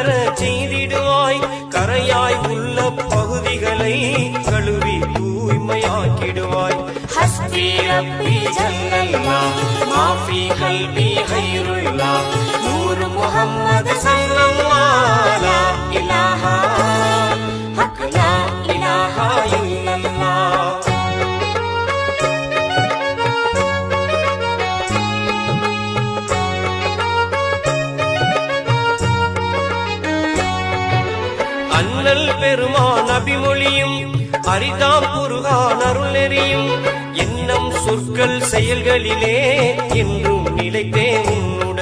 வர செய்திடுவாய். கரையாய் உள்ள பகுதிகளை கழுவி தூய்மையாக்கிடுவாய். ஹஸ்பி ரப்பி ஜல்லல்லாஹ் மாஃபி கல்பி கைருல்லாஹ் நூர் முஹம்மது ஸல்லல்லாஹு லா இலாஹா ஹக் லா இலாஹா இல்லல்லாஹ். அண்ணல் பெருமான் அபிமொழியும் அரிதாம் குர்ஆன் அருள் நெறியும் எண்ணம் சொற்கள் செயல்களிலே என்றும் நிலைத்தே உன்னுடைய